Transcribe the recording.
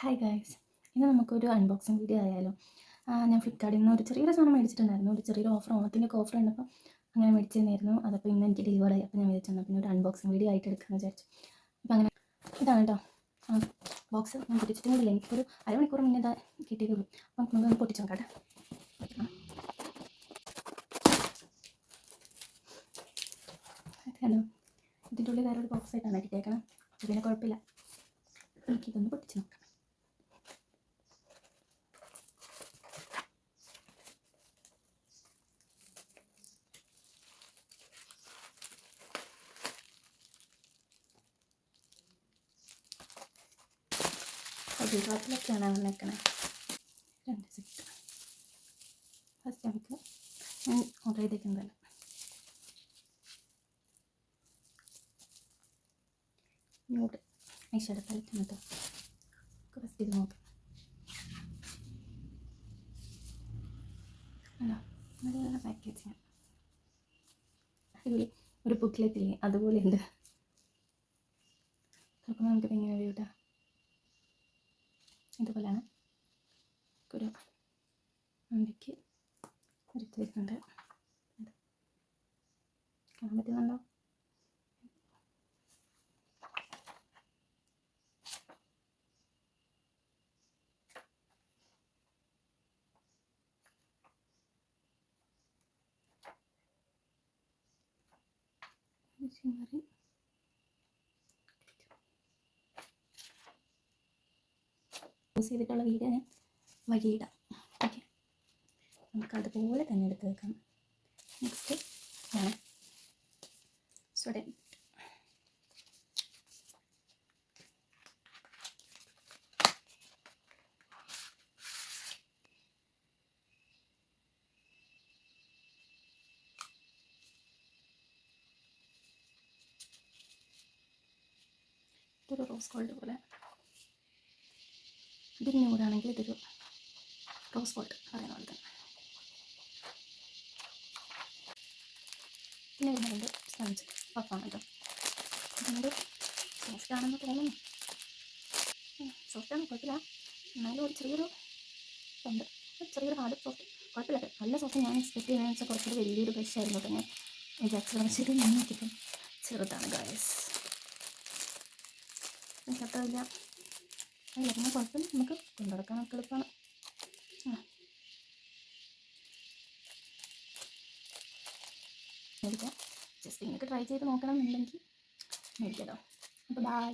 Hi guys, ഇന്ന് നമുക്കൊരു unboxing video ആയാലോ. ഞാൻ ഫ്ലിപ്കാർട്ടിൽ നിന്ന് ഒരു ചെറിയൊരു സാധനം മേടിച്ചിട്ടുണ്ടായിരുന്നു. ഒരു ചെറിയൊരു ഓണത്തിൻ്റെയൊക്കെ ഓഫർ ഉണ്ടപ്പോൾ അങ്ങനെ മേടിച്ചിരുന്നായിരുന്നു. അതപ്പോൾ ഇന്ന് എനിക്ക് ഡെലിവറായി. അപ്പോൾ ഞാൻ വിചാരിച്ചു പിന്നെ ഒരു അൺബോക്സിങ് വീഡിയോ ആയിട്ട് എടുക്കാമെന്ന് വിചാരിച്ചു. അപ്പോൾ അങ്ങനെ ഇതാണ് കേട്ടോ ബോക്സ്. ഞാൻ പൊട്ടിച്ചിട്ടും കൂടില്ല, എനിക്കൊരു അരമണിക്കൂർ മുന്നേ ഇതാ കിട്ടിയതുള്ളൂ. അപ്പം നമുക്കൊന്ന് പൊട്ടിച്ചു നോക്കാം. കണ്ടോ, ഇതിൻ്റെ ഉള്ളിൽ വേറൊരു ബോക്സ് ആയിട്ടാണ് കിട്ടിയേക്കണം. പിന്നെ കുഴപ്പമില്ല, എനിക്കിതൊന്ന് പൊട്ടിച്ച് നോക്കാം. ഗുജറാത്തിലൊക്കെയാണ് വന്നേക്കണേ. 2 സെറ്റ് ഫസ്റ്റ് നമുക്ക് ഞാൻ ഓർഡർ ചെയ്തേക്കുന്നതല്ല. ന്യൂഡ് ഐഷയുടെ പാലറ്റ് കേട്ടോ. ഫസ്റ്റ് ഇത് നോക്കാം. അല്ല, നല്ല പാക്കേജിങ്, അടിപൊളി. ഒരു ബുക്ക്ലെറ്റ് ഇല്ലേ, അതുപോലെ ഉണ്ട്. നോക്കുമ്പോൾ നമുക്കിത് എങ്ങനെ വീട്ടാ, ഇതുപോലെയാണ്. ഒരു അമ്പയ്ക്ക് എടുത്ത് വരുന്നുണ്ട്. കാണാൻ പറ്റുന്നുണ്ടോ? യൂസ് ചെയ്തിട്ടുള്ള വീഡിയോ ഞാൻ വഴിയിടാം. ഓക്കെ, നമുക്ക് അതുപോലെ തന്നെ എടുത്ത് വെക്കാം. നെക്സ്റ്റ് ആണ് സ്റ്റുഡൻറ്റ്. ഇതൊരു റോസ് ഗോൾഡ് പോലെ. ഇതിന് ന്യൂഡാണെങ്കിൽ ഇതൊരു റോസ് ഗോൾഡ് പറയുന്ന പോലെ തന്നെ. പിന്നെ ഇതിനുണ്ട് സ്പഞ്ച് പഫാണ് കേട്ടോ. ഇതിൻ്റെ സോഫ്റ്റ് ആണെന്ന് തോന്നുന്നു. സോഫ്റ്റാണ്, കുഴപ്പമില്ല. എന്നാലും ഒരു ചെറിയൊരു ഉണ്ട്, ചെറിയൊരു ഹാർഡ് സോഫ്റ്റ്. കുഴപ്പമില്ല, നല്ല സോഫ്റ്റ്. ഞാൻ എക്സ്പെക്ട് ചെയ്യുന്നതെന്ന് വെച്ചാൽ കുറച്ചൊരു വലിയൊരു ബ്രഷ് ആയിരുന്നു കേട്ടോ ഞാൻ വിചാരിച്ചത്. പക്ഷേ ഇത് ഞാൻ നോക്കിയപ്പം ചെറുതാണ് ഗായസ്. എനിക്കത്ര വലിയ അല്ല, പിന്നെ കുഴപ്പമില്ല, നമുക്ക് കൊണ്ടുനടക്കാനൊക്കെ എളുപ്പമാണ്. മേടിക്കാം, ജസ്റ്റ് നിങ്ങൾക്ക് ട്രൈ ചെയ്ത് നോക്കണം എന്നുണ്ടെങ്കിൽ മേടിക്കാം. അപ്പോൾ ബൈ.